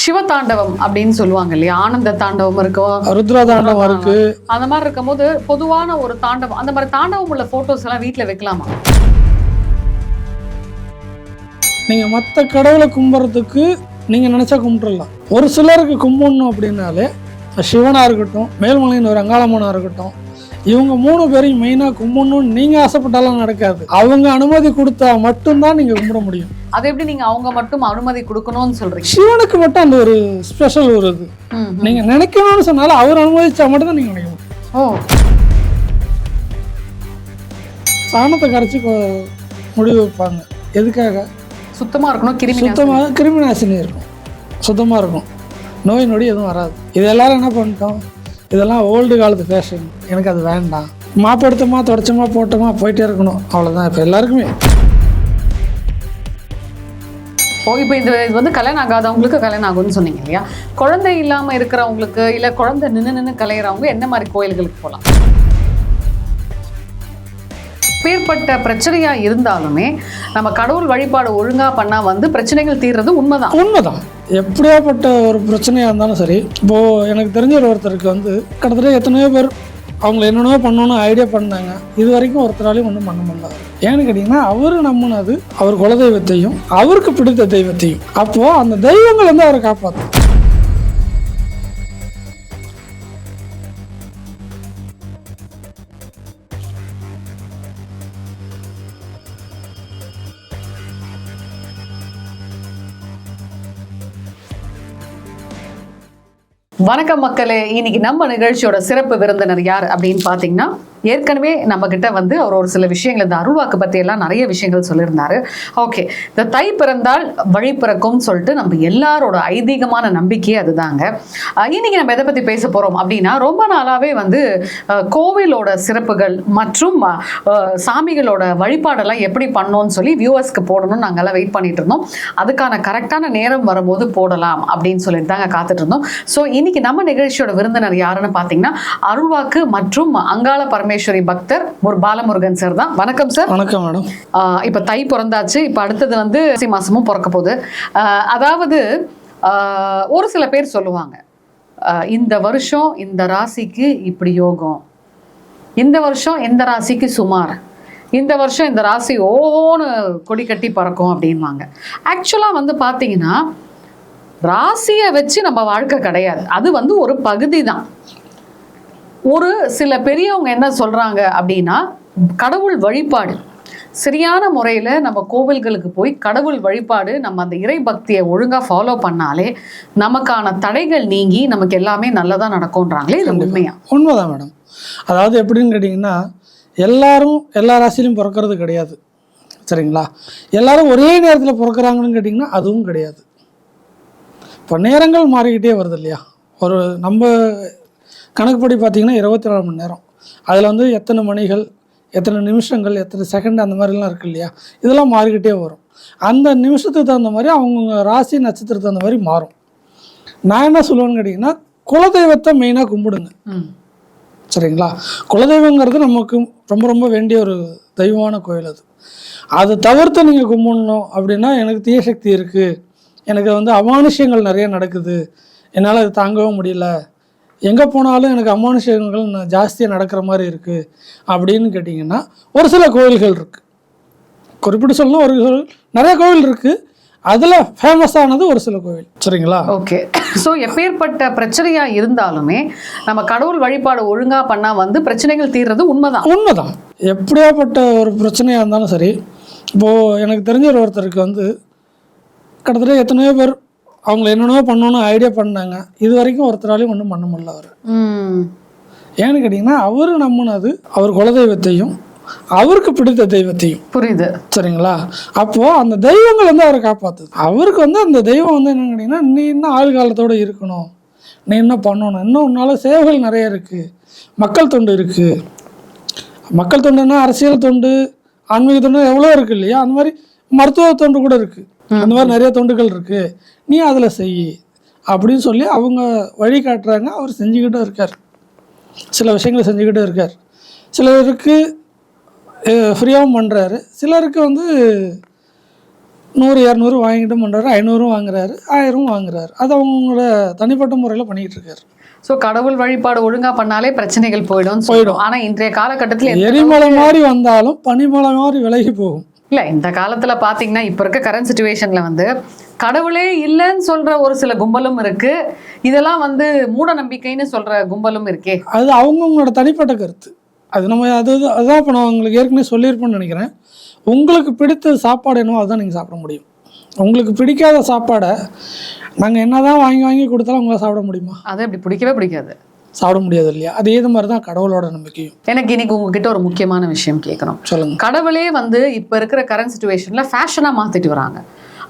சிவதாண்டவம் அப்படின்னு சொல்லுவாங்க இல்லையா, ஆனந்த தாண்டவம் இருக்கும், ருத்ரா தாண்டவம் இருக்கு. அந்த மாதிரி இருக்கும்போது பொதுவான ஒரு தாண்டவம், அந்த மாதிரி தாண்டவம் உள்ள போட்டோஸ் எல்லாம் வீட்டுல வைக்கலாமா? நீங்க மற்ற கடவுளை கும்பிட்றதுக்கு நீங்க நினைச்சா கும்பிட்டுடலாம். ஒரு சிலருக்கு கும்பிடணும் அப்படின்னாலே சிவனா இருக்கட்டும், மேல்மலையின் ஒரு அங்காளம்மனா இருக்கட்டும், இவங்க 3 பேரையும் மெயினாக கும்பிடணும்னு நீங்கள் ஆசைப்பட்டாலும் நடக்காது. அவங்க அனுமதி கொடுத்தா மட்டும்தான் நீங்கள் கும்பிட முடியும். அது எப்படி நீங்க அவங்க மட்டும் அனுமதி கொடுக்கணும்னு சொல்றீங்க? சிவனுக்கு மட்டும் அந்த ஒரு ஸ்பெஷல் ஒரு இது நீங்க நினைக்கணும்னு சொன்னாலும் அவர் அனுமதிச்சா மட்டும் தான் நீங்க நினைக்க முடியும். ஓ, சாணத்தை கரைச்சி முடிவு வைப்பாங்க. எதுக்காக? சுத்தமா இருக்கணும், சுத்தமாக கிருமி நாசினி இருக்கும், சுத்தமாக இருக்கும், நோய் நொடி எதுவும் வராது. இது எல்லாரும் என்ன பண்ணிட்டோம், இதெல்லாம் ஓல்டு காலத்து ஃபேஷன், எனக்கு அது வேண்டாம், மாப்படுத்தமா தொடச்சமா போட்டோமா போயிட்டே இருக்கணும், அவ்வளோதான் இப்போ எல்லாருக்குமே. இப்போ இது வந்து கல்யாணம் ஆகாதவங்களுக்கு கல்யாணம் ஆகும்னு சொன்னீங்க இல்லையா, குழந்தை இல்லாம இருக்கிறவங்களுக்கு இல்ல குழந்தை நின்று கலையிறவங்க எந்த மாதிரி கோயில்களுக்கு போகலாம்? பேர்பட்ட பிரச்சனையா இருந்தாலுமே நம்ம கடவுள் வழிபாடு ஒழுங்கா பண்ணா வந்து பிரச்சனைகள் தீர்றது உண்மைதான். எப்படியாப்பட்ட ஒரு பிரச்சனையா இருந்தாலும் சரி, இப்போ எனக்கு தெரிஞ்ச ஒருத்தருக்கு வந்து கிட்டத்தட்ட எத்தனையோ பேர் அவங்கள என்னென்னவோ பண்ணணும்னு ஐடியா பண்ணாங்க, இது வரைக்கும் ஒருத்தராலையும் ஒன்றும் பண்ண முடியல. ஏன்னு கேட்டிங்கன்னா அவர் நம்பினது அவர் குலதெய்வத்தையும் அவருக்கு பிடித்த தெய்வத்தையும். அப்போது அந்த தெய்வங்கள் வந்து அவரை காப்பாற்றும். வணக்கம் மக்களே, இன்னைக்கு நம்ம நிகழ்ச்சியோட சிறப்பு விருந்தினர் யார் அப்படின்னு பாத்தீங்கன்னா, ஏற்கனவே நம்ம கிட்ட வந்து அவர் ஒரு சில விஷயங்கள், இந்த அருள்வாக்கு பத்தி எல்லாம் நிறைய விஷயங்கள் சொல்லியிருந்தாரு. ஓகே, இந்த தை பிறந்தால் வழி பிறக்கும் சொல்லிட்டு நம்ம எல்லாரோட ஐதீகமான நம்பிக்கையே அதுதாங்க. இன்னைக்கு நம்ம எதை பத்தி பேச போறோம் அப்படின்னா, ரொம்ப நாளாவே வந்து கோவிலோட சிறப்புகள் மற்றும் சாமிகளோட வழிபாடெல்லாம் எப்படி பண்ணோம்னு சொல்லி வியூவர்ஸ்க்கு போடணும்னு நாங்கெல்லாம் வெயிட் பண்ணிட்டு இருந்தோம். அதுக்கான கரெக்டான நேரம் வரும்போது போடலாம் அப்படின்னு சொல்லிட்டு தாங்க காத்துட்டு இருந்தோம். ஸோ இன்னைக்கு நம்ம நிகழ்ச்சியோட விருந்தினர் யாருன்னு பார்த்தீங்கன்னா, அருள்வாக்கு மற்றும் அங்காள பரமேஸ்வரி பக்தர் பாலமுருகன் சார் தான். வணக்கம் சார். வணக்கம் மேடம். இப்ப தை பிறந்தாச்சு, இப்ப அடுத்தது வந்து மாசமும் பிறக்க போகுது. அதாவது ஒரு சில பேர் சொல்லுவாங்க, இந்த வருஷம் இந்த ராசிக்கு இப்படி யோகம், இந்த வருஷம் இந்த ராசிக்கு சுமார், இந்த வருஷம் இந்த ராசி ஓன்னு கொடி கட்டி பறக்கும் அப்படின்வாங்க. ஆக்சுவலா வந்து பாத்தீங்கன்னா ராசியை வச்சு நம்ம வாழ்க்கை கிடையாது, அது வந்து ஒரு பகுதி தான். ஒரு சில பெரியவங்க என்ன சொல்றாங்க அப்படின்னா, கடவுள் வழிபாடு சரியான முறையில் நம்ம கோவில்களுக்கு போய் கடவுள் வழிபாடு, நம்ம அந்த இறை பக்தியை ஒழுங்காக ஃபாலோ பண்ணாலே நமக்கான தடைகள் நீங்கி நமக்கு எல்லாமே நல்லதாக நடக்கும்ன்றாங்களே, இது உண்மையா? உண்மைதான் மேடம். அதாவது எப்படின்னு கேட்டிங்கன்னா, எல்லாரும் எல்லா ராசிலையும் பிறக்கிறது கிடையாது, சரிங்களா? எல்லாரும் ஒரே நேரத்தில் பிறக்கிறாங்கன்னு கேட்டிங்கன்னா அதுவும் கிடையாது. இப்போ நேரங்கள் மாறிக்கிட்டே வருது இல்லையா? ஒரு நம்ம கணக்குப்படி பார்த்திங்கன்னா 24 மணி நேரம், அதில் வந்து எத்தனை மணிகள், எத்தனை நிமிஷங்கள், எத்தனை செகண்ட், அந்த மாதிரிலாம் இருக்குது இல்லையா? இதெல்லாம் மாறிக்கிட்டே வரும். அந்த நிமிஷத்துக்கு தகுந்த மாதிரி அவங்க ராசி நட்சத்திரத்துக்கு தகுந்த மாதிரி மாறும். நான் என்ன சொல்லுவேன்னு கேட்டிங்கன்னா, குலதெய்வத்தை மெயினாக கும்பிடுங்க, சரிங்களா? குலதெய்வங்கிறது நமக்கு ரொம்ப ரொம்ப வேண்டிய ஒரு தெய்வமான கோயில். அதை தவிர்த்து நீங்கள் கும்பிடணும் அப்படின்னா, எனக்கு தீய சக்தி இருக்குது, எனக்கு வந்து அமானுஷ்யங்கள் நிறைய நடக்குது, என்னால் அது தாங்கவும் முடியல, எங்கே போனாலும் எனக்கு அமானுஷ்யங்கள் ஜாஸ்தியாக நடக்கிற மாதிரி இருக்குது அப்படின்னு கேட்டிங்கன்னா, ஒரு சில கோவில்கள் இருக்குது. குறிப்பிட்டு சொல்லணும், ஒரு நிறைய கோவில் இருக்குது, அதில் ஃபேமஸானது ஒரு சில கோவில், சரிங்களா? ஓகே. ஸோ எப்பேற்பட்ட பிரச்சனையாக இருந்தாலுமே நம்ம கடவுள் வழிபாடு ஒழுங்காக பண்ணால் வந்து பிரச்சனைகள் தீர்றது உண்மைதான். எப்படியாப்பட்ட ஒரு பிரச்சனையாக இருந்தாலும் சரி, இப்போது எனக்கு தெரிஞ்ச ஒருத்தருக்கு வந்து கிட்டத்தட்ட எத்தனையோ பேர் அவங்கள என்னென்னவோ பண்ணணும்னு ஐடியா பண்ணாங்க, இது வரைக்கும் ஒருத்தராலையும் ஒன்றும் பண்ண முடியல. அவர் ஏன்னு கேட்டிங்கன்னா, அவர் நம்பினது அவர் குலதெய்வத்தையும் அவருக்கு பிடித்த தெய்வத்தையும். புரியுது, சரிங்களா? அப்போது அந்த தெய்வங்கள் வந்து அவரை காப்பாற்றுது. அவருக்கு வந்து அந்த தெய்வம் வந்து என்னன்னு கேட்டிங்கன்னா, நீ இன்னும் ஆழ்காலத்தோடு இருக்கணும், நீ என்ன பண்ணணும், இன்னும் உன்னால் சேவைகள் நிறைய இருக்குது, மக்கள் தொண்டு இருக்குது. மக்கள் தொண்டுன்னா அரசியல் தொண்டு, ஆன்மீக தொண்டு எவ்வளோ இருக்குது இல்லையா? அந்த மாதிரி மருத்துவ தொண்டு கூட இருக்குது, அந்த மாதிரி நிறைய தொண்டுகள் இருக்குது, நீ அதில் செய் அப்படின்னு சொல்லி அவங்க வழி காட்டுறாங்க. அவர் செஞ்சுக்கிட்டே இருக்கார், சில விஷயங்களை செஞ்சுக்கிட்டே இருக்கார். சிலருக்கு ஃப்ரீயாகவும் பண்ணுறாரு, சிலருக்கு வந்து 100 200 வாங்கிட்டு பண்ணுறாரு, 500 வாங்குறாரு, 1000 வாங்குறாரு. அது அவங்களோட தனிப்பட்ட முறையில் பண்ணிக்கிட்டு இருக்காரு. ஸோ கடவுள் வழிபாடு ஒழுங்கா பண்ணாலே பிரச்சனைகள் போயிடும். ஆனா இன்றைய காலகட்டத்தில் எரிமலை மாதிரி வந்தாலும் பனிமலை மாதிரி விலகி போகும். இல்ல இந்த காலத்துல பாத்தீங்கன்னா இப்ப இருக்க கரண்ட் சிச்சுவேஷன்ல வந்து கடவுளே இல்லைன்னு சொல்ற ஒரு சில கும்பலும் இருக்கு. இதெல்லாம் வந்து மூட நம்பிக்கைன்னு சொல்ற கும்பலும் இருக்கே. அது அவங்கவுங்களோட தனிப்பட்ட கருத்து. அது நம்ம அதுதான் இப்போ நான் உங்களுக்கு ஏற்கனவே சொல்லியிருப்பேன்னு நினைக்கிறேன். உங்களுக்கு பிடித்த சாப்பாடு என்னவோ அதுதான் நீங்கள் சாப்பிட முடியும். உங்களுக்கு பிடிக்காத சாப்பாடை நாங்கள் என்ன தான் வாங்கி வாங்கி கொடுத்தாலும் உங்களால் சாப்பிட முடியுமா? அதை அப்படி பிடிக்கவே பிடிக்காது, சாப்பிட முடியாது இல்லையா? அதே மாதிரி தான் கடவுளோட நம்பிக்கையும். எனக்கு இன்னைக்கு உங்ககிட்ட ஒரு முக்கியமான விஷயம் கேட்கணும். சொல்லுங்க. கடவுளே வந்து இப்போ இருக்கிற கரண்ட் சிச்சுவேஷன்ல ஃபேஷனாக மாற்றிட்டு வராங்க.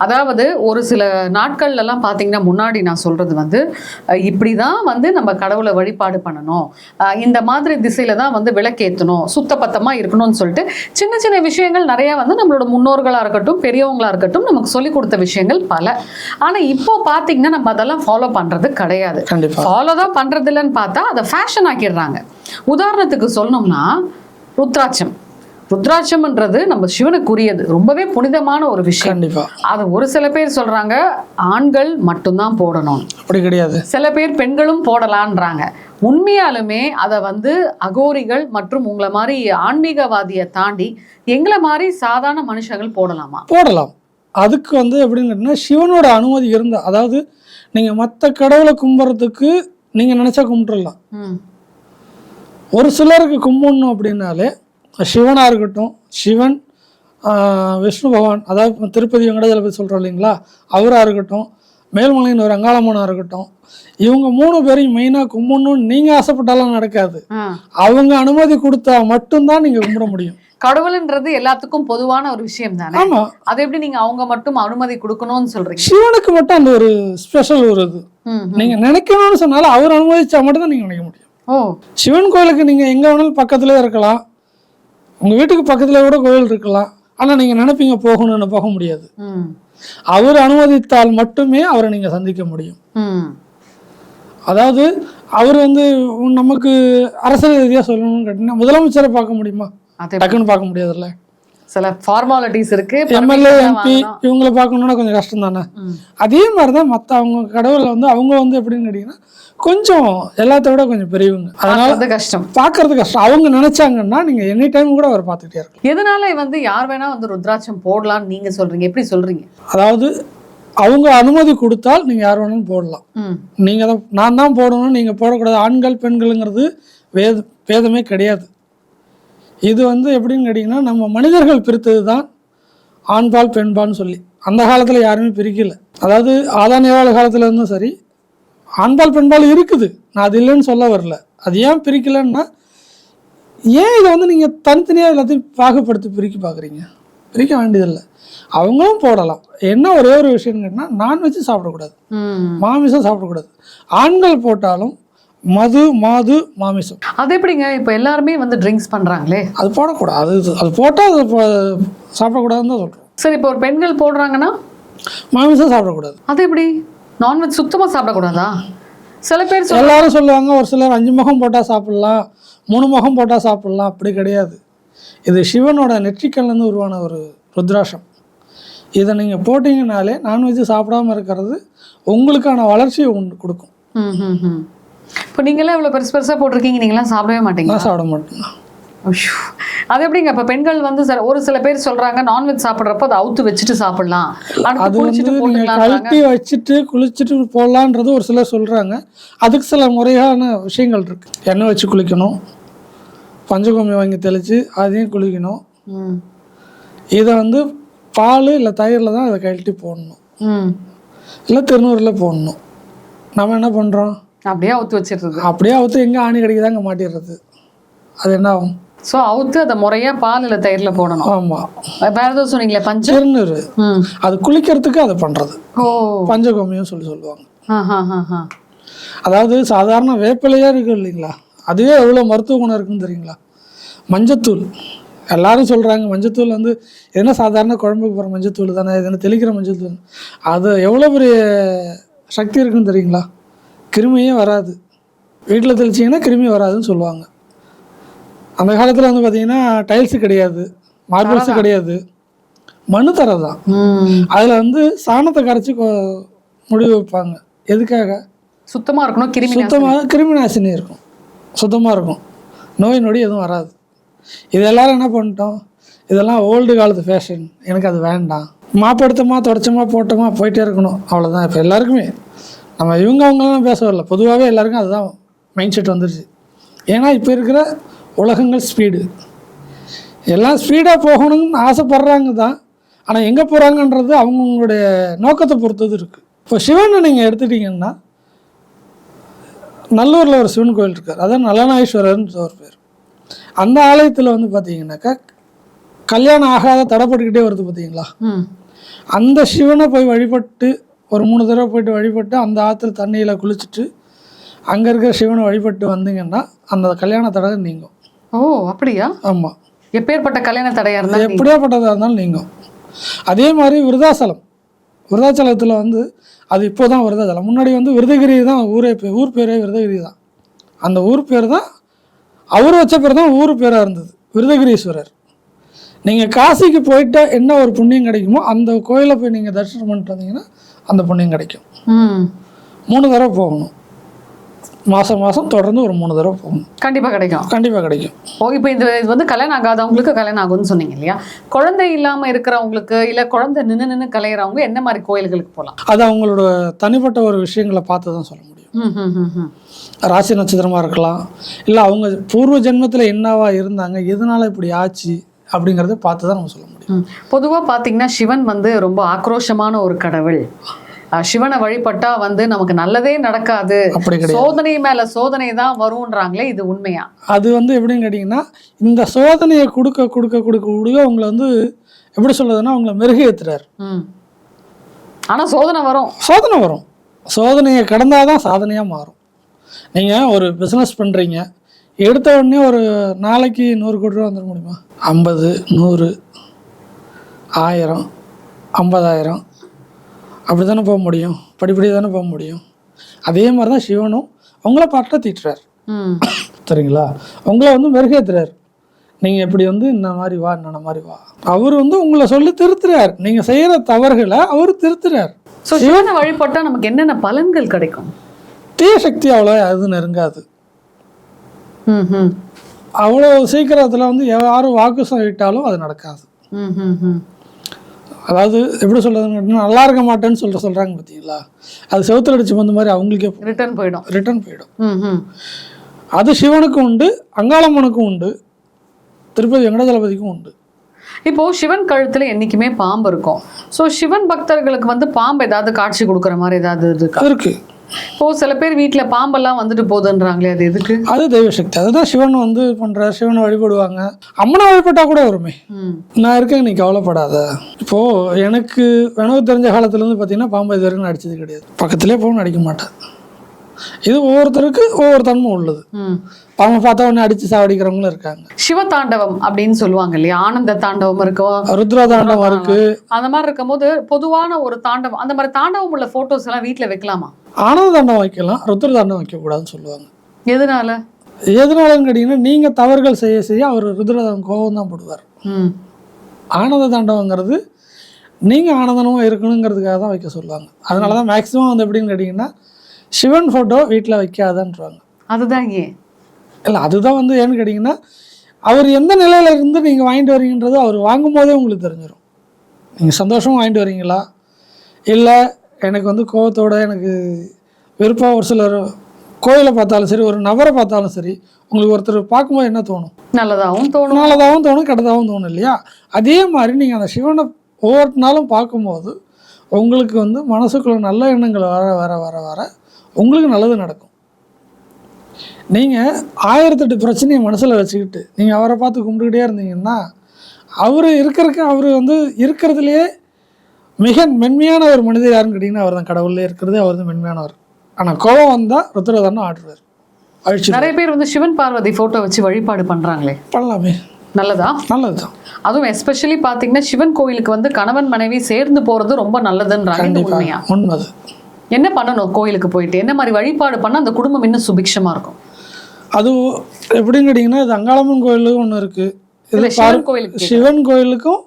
அதாவது ஒரு சில நாட்கள்லாம் பார்த்தீங்கன்னா முன்னாடி நான் சொல்றது வந்து இப்படி தான் வந்து நம்ம கடவுளை வழிபாடு பண்ணணும், இந்த மாதிரி திசையில தான் வந்து விளக்கேற்றணும், சுத்தபத்தமாக இருக்கணும்னு சொல்லிட்டு சின்ன சின்ன விஷயங்கள் நிறையா வந்து நம்மளோட முன்னோர்களாக இருக்கட்டும் பெரியவங்களாக இருக்கட்டும் நமக்கு சொல்லி கொடுத்த விஷயங்கள் பல. ஆனால் இப்போ பார்த்தீங்கன்னா நம்ம அதெல்லாம் ஃபாலோ பண்ணுறது கிடையாது. ஃபாலோ தான் பண்ணுறது இல்லைன்னு பார்த்தா அதை ஃபேஷன் ஆக்கிடுறாங்க. உதாரணத்துக்கு சொல்லணும்னா ருத்ராட்சம்ன்றது நம்ம சிவனுக்குரியது, ரொம்பவே புனிதமான ஒரு விஷயம். அது ஒரு சில பேர் சொல்றாங்க ஆண்கள் மட்டும்தான் போடணும், அப்படி கிடையாது. சில பேர் பெண்களும் போடலான்றாங்க. உண்மையாலுமே அதை வந்து அகோரிகள் மற்றும் உங்களை மாதிரி ஆன்மீகவாதியை தாண்டி எங்களை மாதிரி சாதாரண மனுஷங்கள் போடலாமா? போடலாம். அதுக்கு வந்து எப்படின்னு கேட்டீங்கன்னா சிவனோட அனுமதி இருந்தா, அதாவது நீங்க மற்ற கடவுளை கும்பிட்றதுக்கு நீங்க நினைச்சா கும்பிட்டுடலாம். ஒரு சிலருக்கு கும்பிடணும் அப்படின்னாலே சிவனாக இருக்கட்டும், சிவன் விஷ்ணு பகவான், அதாவது திருப்பதி வெங்கடாஜலபதி சொல்கிறோம் இல்லைங்களா, அவராக இருக்கட்டும், மேல்மலையின் ஒரு அங்காளம்மனாக இருக்கட்டும், இவங்க 3 பேரையும் மெயினாக கும்பிடணும்னு நீங்கள் ஆசைப்பட்டாலும் நடக்காது. அவங்க அனுமதி கொடுத்தா மட்டும்தான் நீங்கள் கும்பிட முடியும். கடவுள்ன்றது எல்லாத்துக்கும் பொதுவான ஒரு விஷயம் தானே. ஆமா, அது எப்படி நீங்க அவங்க மட்டும் அனுமதி கொடுக்கணும்னு சொல்றீங்க? சிவனுக்கு மட்டும் அந்த ஒரு ஸ்பெஷல் ஒரு இது நீங்க நினைக்கணும்னு சொன்னாலும் அவர் அனுமதிச்சா மட்டும் தான் நீங்க நினைக்க முடியும். சிவன் கோயிலுக்கு நீங்க எங்க வேணாலும் பக்கத்துலேயே இருக்கலாம், உங்க வீட்டுக்கு பக்கத்துல கூட கோயில் இருக்கலாம், ஆனா நீங்க நினைப்பீங்க போகணும்னு, போக முடியாது. அவர் அனுமதித்தால் மட்டுமே அவரை நீங்க சந்திக்க முடியும். அதாவது அவர் வந்து நமக்கு அரசியல் ரீதியா சொல்லணும்னு கேட்டீங்கன்னா முதலமைச்சரை பார்க்க முடியுமா? டக்குன்னு பார்க்க முடியாதுல்ல, சில ஃபார்மாலிட்டிஸ் இருக்கு. எம்எல்ஏ எம்பி இவங்களை பார்க்கணும்னா கொஞ்சம் கஷ்டம் தானே. அதே மாதிரிதான் மற்ற அவங்க கடவுளை வந்து அவங்க வந்து எப்படின்னு கேட்டீங்கன்னா கொஞ்சம் எல்லாத்த விட கொஞ்சம் பெரியவங்க, அதனால கஷ்டம், பார்க்கறது கஷ்டம். அவங்க நினைச்சாங்கன்னா நீங்க எனி டைம் கூட அவர் பார்த்துட்டே இருக்கலாம். எதனால வந்து யார் வேணா வந்து ருத்ராட்சம் போடலாம்னு நீங்க சொல்றீங்க? எப்படி சொல்றீங்க? அதாவது அவங்க அனுமதி கொடுத்தால் நீங்க யார் வேணாலும் போடலாம். நீங்க தான் நான் தான் போடணும், நீங்க போடக்கூடாது, ஆண்கள் பெண்கள்ங்கிறது வேதமே கிடையாது. இது வந்து எப்படின்னு கேட்டிங்கன்னா நம்ம மனிதர்கள் பிரித்தது தான் ஆண்பால் பெண்பால்னு சொல்லி. அந்த காலத்தில் யாருமே பிரிக்கல. அதாவது ஆதானியாவாள காலத்தில் இருந்தும் சரி ஆண்பால் பெண்பால் இருக்குது, நான் அது இல்லைன்னு சொல்ல வரல. அது ஏன் பிரிக்கலன்னா, ஏன் இதை வந்து நீங்கள் தனித்தனியாக எல்லாத்தையும் பாகுபடுத்தி பிரிக்க பார்க்குறீங்க? பிரிக்க வேண்டியதில்லை, அவங்களும் போடலாம். என்ன ஒரே ஒரு விஷயம்னு கேட்டால் நான்வெஜ் சாப்பிடக்கூடாது, மாமிசம் சாப்பிடக்கூடாது. ஆண்கள் போட்டாலும் மது மாது மாமிசம். அது எப்படிங்க இப்போ எல்லாருமே வந்து ட்ரிங்க்ஸ் பண்ணுறாங்களே, அது போடக்கூடாது. அது போட்டால் அது சாப்பிடக்கூடாதுன்னு தான் சொல்கிறோம். சரி, இப்போ ஒரு பெண்கள் போடுறாங்கன்னா மாமிசம் சாப்பிடக்கூடாது. அது எப்படி? நான்வெஜ் சுத்தமாக சாப்பிடக்கூடாதா? சில பேர் எல்லாரும் சொல்லுவாங்க, ஒரு சிலர் 5 முகம் போட்டால் சாப்பிட்லாம், 3 முகம் போட்டால் சாப்பிட்லாம். அப்படி கிடையாது. இது சிவனோட நெற்றிக்கல்லேருந்து உருவான ஒரு ருத்ராட்சம். இதை நீங்கள் போட்டிங்கனாலே நான்வெஜ் சாப்பிடாமல் இருக்கிறது உங்களுக்கான வளர்ச்சியை கொடுக்கும். இப்போ நீங்களாம் இவ்வளோ பெருசு பெருசாக போட்டிருக்கீங்க, நீங்களாம் சாப்பிடவே மாட்டீங்க? நான் சாப்பிட மாட்டேங்க. அது எப்படிங்க? இப்போ பெண்கள் வந்து ஒரு சில பேர் சொல்றாங்க நான்வெஜ் சாப்பிட்றப்ப அதை அவுத்து வச்சுட்டு சாப்பிடலாம், அது வந்து கழட்டி வச்சுட்டு குளிச்சுட்டு போடலான்றது ஒரு சிலர் சொல்றாங்க. அதுக்கு சில முறையான விஷயங்கள் இருக்கு. எண்ணெய் வச்சு குளிக்கணும், பஞ்சகோமி வாங்கி தெளிச்சு அதையும் குளிக்கணும். இதை வந்து பால் இல்லை தயிரில் தான் அதை கழட்டி போடணும், இல்லை திருநூறில் போடணும். நம்ம என்ன பண்ணுறோம், அப்படியே அவுத்து வச்சிடுறது. அப்படியே அவுத்து எங்கே ஆணி கிடைக்குதாங்க மாட்டிடுறது. அது என்ன ஆகும்? ஸோ அவுத்து அதை முறையாக பால் இல்லை தயிரில் போடணும். ஆமாம். வேறு ஏதோ சொன்னீங்களே திருநூறு, அது குளிக்கிறதுக்கு அதை பண்ணுறது. பஞ்சகோமியம் சொல்லுவாங்க. அதாவது சாதாரண வேப்பிலையாக இருக்கு இல்லைங்களா, அதுவே எவ்வளோ மருத்துவ குணம் இருக்குன்னு தெரியுங்களா? மஞ்சத்தூள் எல்லாரும் சொல்கிறாங்க, மஞ்சத்தூள் வந்து என்ன சாதாரண குழம்புக்கு போகிற மஞ்சத்தூள் தானே, எதுனா தெளிக்கிற மஞ்சத்தூள், அது எவ்வளோ பெரிய சக்தி இருக்குன்னு தெரியுங்களா? கிருமியே வராது, வீட்டில் தெளிச்சிங்கன்னா கிருமி வராதுன்னு சொல்லுவாங்க. அந்த காலத்தில் வந்து பார்த்திங்கன்னா டைல்ஸு கிடையாது, மார்பிள்ஸு கிடையாது, மனு தரை தான். அதில் வந்து சாணத்தை கரைச்சி முடிவு வைப்பாங்க. எதுக்காக? சுத்தமாக இருக்கணும், சுத்தமாக கிருமி நாசினி இருக்கும், சுத்தமாக இருக்கும், நோய் நொடி எதுவும் வராது. இது எல்லோரும் என்ன பண்ணிட்டோம், இதெல்லாம் ஓல்டு காலத்து ஃபேஷன், எனக்கு அது வேண்டாம், மாப்படுத்தமா தொடச்சமா போட்டோமா போயிட்டே இருக்கணும், அவ்வளோதான். இப்போ எல்லாருக்குமே நம்ம அவங்களாம் பேச வரல, பொதுவாகவே எல்லாருக்கும் அதுதான் மைண்ட் செட் வந்துடுச்சு. ஏன்னா இப்போ இருக்கிற உலகங்கள் ஸ்பீடு, எல்லாம் ஸ்பீடாக போகணும்னு ஆசைப்படுறாங்க தான். ஆனால் எங்கே போகிறாங்கன்றது அவங்களுடைய நோக்கத்தை பொறுத்தது இருக்குது. இப்போ சிவனை நீங்கள் எடுத்துட்டிங்கன்னா, நல்லூரில் ஒரு சிவன் கோயில் இருக்கார், அதான் நலநாயீஸ்வரர்னு ஒரு பேர். அந்த ஆலயத்தில் வந்து பார்த்தீங்கன்னாக்கா கல்யாணம் ஆகாத தடைப்பட்டுக்கிட்டே வருது பார்த்தீங்களா, அந்த சிவனை போய் வழிபட்டு ஒரு 3 தடவை போய்ட்டு வழிபட்டு அந்த ஆற்றுல தண்ணியில் குளிச்சுட்டு அங்கே இருக்கிற சிவனை வழிபட்டு வந்தீங்கன்னா அந்த கல்யாண தடை நீங்கும். ஓ அப்படியா? ஆமாம், எப்பேற்பட்ட கல்யாண தடையாக இருந்தாலும், எப்படியாப்பட்டதாக இருந்தாலும் நீங்கும். அதே மாதிரி விருதாச்சலத்தில் வந்து அது இப்போ தான் விருதாச்சலம், முன்னாடி வந்து விருதகிரி தான் ஊர் பேரே விருதகிரி தான். அந்த ஊர் பேர் தான் அவர் வச்ச பேர் தான் ஊர் பேராக இருந்தது, விருதகிரீஸ்வரர். நீங்கள் காசிக்கு போயிட்டா என்ன ஒரு புண்ணியம் கிடைக்குமோ அந்த கோயிலை போய் நீங்கள் தரிசனம் பண்ணிட்டு வந்தீங்கன்னா அந்த புண்ணியம் கிடைக்கும். 3 தடவை போகணும், மாதம் தொடர்ந்து ஒரு 3 தடவை போகணும், கண்டிப்பாக கிடைக்கும். ஓ, இப்போ இது வந்து கல்யாணம் ஆகாதவங்களுக்கு கல்யாணம் ஆகும்னு சொன்னீங்க இல்லையா? குழந்தை இல்லாமல் இருக்கிறவங்களுக்கு இல்லை குழந்தை நின்று கலையிறவங்க என்ன மாதிரி கோயில்களுக்கு போகலாம்? அது அவங்களோட தனிப்பட்ட ஒரு விஷயங்களை பார்த்து தான் சொல்ல முடியும். ராசி நட்சத்திரமாக இருக்கலாம், இல்லை அவங்க பூர்வ ஜென்மத்தில் என்னவா இருந்தாங்க, எதனால இப்படி ஆச்சு அப்படிங்கிறத பார்த்து தான் நம்ம சொல்ல முடியும். பொதுவாக பார்த்தீங்கன்னா சிவன் வந்து ரொம்ப ஆக்ரோஷமான ஒரு கடவுள். சிவனை வழிபட்டா வந்து நமக்கு நல்லதே நடக்காது, சோதனை மேல சோதனை தான் வரும்ன்றாங்களே, இது உண்மையா? அது வந்து எப்படின்னு கேட்டிங்கன்னா, இந்த சோதனையை கொடுக்க உங்களை வந்து எப்படி சொல்றதுன்னா உங்களை மெருகேற்றுறாரு. ஆனால் சோதனை வரும், சோதனையை கடந்தாதான் சாதனையாக மாறும். நீங்கள் ஒரு பிஸ்னஸ் பண்ணுறீங்க, எடுத்த உடனே ஒரு நாளைக்கு 100 கோடி ரூபா வந்துட முடியுமா? 50, 100, 1000, 50,000 அப்படி தானே போக முடியும், படிப்படி தானே போக முடியும். அதே மாதிரி தான் சிவனும் உங்களை பாட்டை தீட்டுறார். சரிங்களா? உங்களை வந்து மெருகேற்றுறார். நீங்கள் எப்படி வந்து இந்த மாதிரி வா, இந்த மாதிரி வா, அவர் வந்து உங்களை சொல்லி திருத்துறார். நீங்கள் செய்கிற தவறுகளை அவர் திருத்துறார். ஸோ சிவனை வழிபட்டா நமக்கு என்னென்ன பலன்கள் கிடைக்கும்? தீய சக்தி அவ்வளோ அது நெருங்காது. அவ்வளோ சீக்கிரத்தில் வந்து யாரும் வாக்கு சொல்லிட்டாலும் அது நடக்காது. அதாவது எப்படி சொல்கிறதுன்னு, நல்லா இருக்க மாட்டேன்னு சொல்கிறாங்க பார்த்தீங்களா, அது செவுத்தில் அடிச்சு வந்த மாதிரி அவங்களுக்கே ரிட்டர்ன் போயிடும். அது சிவனுக்கும் உண்டு, அங்காளம்மனுக்கும் உண்டு, திருப்பதி வெங்கடாஜலபதிக்கும் உண்டு. இப்போ சிவன் கழுத்துல என்னைக்குமே பாம்பு இருக்கும். ஸோ சிவன் பக்தர்களுக்கு வந்து பாம்பு ஏதாவது காட்சி கொடுக்குற மாதிரி ஏதாவது இருக்கு? இப்போ சில பேர் வீட்டில் பாம்பெல்லாம் வந்துட்டு போகுதுன்றாங்களே, அது எதுக்கு? அது தெய்வ சக்தி, அதுதான் சிவன் வந்து பண்றாரு. சிவனை வழிபடுவாங்க, அம்மனை வழிபட்டா கூட வருமே. நான் இருக்கேன், நீ கவலைப்படாத. இப்போ எனக்கு தெரிஞ்ச காலத்துல இருந்து பார்த்தீங்கன்னா பாம்பு இது வரைக்கும் அடிச்சது கிடையாது, பக்கத்திலே போகணும் அடிக்க மாட்டேன். இது ஒவ்வொருத்தருக்கு ஒவ்வொரு தன்மை உள்ளது. பாம்பை பார்த்தா உடனே அடிச்சு சாவடிக்கிறவங்களும் இருக்காங்க. சிவ தாண்டவம் அப்படின்னு சொல்லுவாங்க இல்லையா, ஆனந்த தாண்டவம் இருக்கும், ருத்ர தாண்டவம் இருக்கு. அந்த மாதிரி இருக்கும் போது பொதுவான ஒரு தாண்டவம், அந்த மாதிரி தாண்டவம் உள்ள போட்டோஸ் எல்லாம் வீட்டுல வைக்கலாமா? ஆனந்த தாண்டவம் வைக்கலாம், ருத்ர தாண்டவம் வைக்க கூடாதுன்னு சொல்லுவாங்க. எதனாலன்னு கேட்டீங்கன்னா, நீங்க தவறுகள் செய்ய செய்ய அவர் ருத்ரதாண்டவம் கோபம் தான் போடுவார். ஆனந்த தாண்டவங்கிறது நீங்க ஆனந்தனமா இருக்கணுங்கிறதுக்காக தான் வைக்க சொல்லுவாங்க. அதனாலதான் மேக்சிமம் வந்து எப்படின்னு கேட்டீங்கன்னா சிவன் ஃபோட்டோ வீட்டில் வைக்காதன்றாங்க. அதுதான் ஏன் இல்லை, அதுதான் வந்து ஏன்னு கேட்டிங்கன்னா, அவர் எந்த நிலையில் இருந்து நீங்கள் வாங்கிட்டு வரீங்கன்றது அவர் வாங்கும் போதே உங்களுக்கு தெரிஞ்சிடும். நீங்கள் சந்தோஷமாக வாங்கிட்டு வரீங்களா, இல்லை எனக்கு வந்து கோபத்தோட எனக்கு விருப்பம். ஒரு சிலர் கோயிலை பார்த்தாலும் சரி, ஒரு நபரை பார்த்தாலும் சரி, உங்களுக்கு ஒருத்தர் பார்க்கும்போது என்ன தோணும்? நல்லதாகவும் தோணும், கெட்டதாகவும் தோணும் இல்லையா? அதே மாதிரி நீங்கள் அந்த சிவனை ஒவ்வொரு நாளும் பார்க்கும்போது உங்களுக்கு வந்து மனசுக்குள்ள நல்ல எண்ணங்கள் வர வர வர வர உங்களுக்கு நல்லது நடக்கும். நீங்கள் 1008 பிரச்சனையை மனசில் வச்சுக்கிட்டு நீங்கள் அவரை பார்த்து கும்பிட்டுக்கிட்டே இருந்தீங்கன்னா, அவர் அவர் வந்து இருக்கிறதுலையே மிக மென்மையான ஒரு மனிதர் யாருன்னு கேட்டிங்கன்னா அவர் தான். கடவுள்லேயே இருக்கிறதே அவர் தான் மென்மையானவர். ஆனால் கோபம் வந்தால் ருத்ரதாண்டவம் ஆடுவார். நிறைய பேர் வந்து சிவன் பார்வதி ஃபோட்டோ வச்சு வழிபாடு பண்ணுறாங்களே, பண்ணலாமே, நல்லதுதான். அதுவும் எஸ்பெஷலி பார்த்தீங்கன்னா சிவன் கோயிலுக்கு வந்து கணவன் மனைவி சேர்ந்து போகிறது ரொம்ப நல்லதுன்றாங்க. உண்மையா? உண்மை. என்ன பண்ணணும்? கோயிலுக்கு போயிட்டு என்ன மாதிரி வழிபாடு பண்ணால் அந்த குடும்பம் இன்னும் சுபிக்ஷமாக இருக்கும்? அது எப்படின்னு கேட்டிங்கன்னா, இது அங்காளம்மன் கோயிலுக்கும் ஒன்று இருக்குது, இது சிவன் கோயிலுக்கும்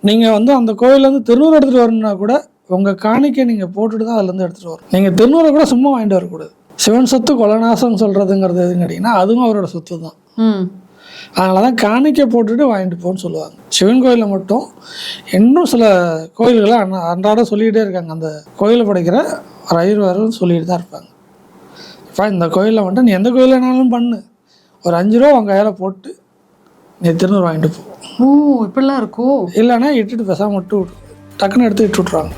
நீங்கள் வந்து அந்த கோயிலேருந்து திருநூறு எடுத்துகிட்டு வரணுன்னா கூட உங்கள் காணிக்கை நீங்கள் போட்டுட்டு தான் அதுலேருந்து எடுத்துகிட்டு வரும். நீங்கள் திருநூறை கூட சும்மா வாங்கிட்டு வரக்கூடாது. சிவன் சொத்து கொலநாசம் சொல்கிறதுங்கிறது எதுன்னு கேட்டிங்கன்னா அதுவும் அவரோட சொத்து தான். அதனால தான் காணிக்கை போட்டுட்டு வாங்கிட்டு போன்னு சொல்லுவாங்க. சிவன் கோயிலில் மட்டும் இன்னும் சில கோயில்களை அன்றாடம் சொல்லிக்கிட்டே இருக்காங்க. அந்த கோயிலை படைக்கிற ஐயர்வாரும் சொல்லிட்டு தான் இருப்பாங்க. இப்போ இந்த கோயிலில் மட்டும் நீ எந்த கோயிலனாலும் பண்ணு, ஒரு 5 ரூபா உங்கள் கையில் போட்டு நீ திருநூறு வாங்கிட்டு போ. இப்படிலாம் இருக்கும். இல்லைன்னா இட்டுட்டு பேசாமல் விட்டு டக்குன்னு எடுத்து விட்டுருவாங்க.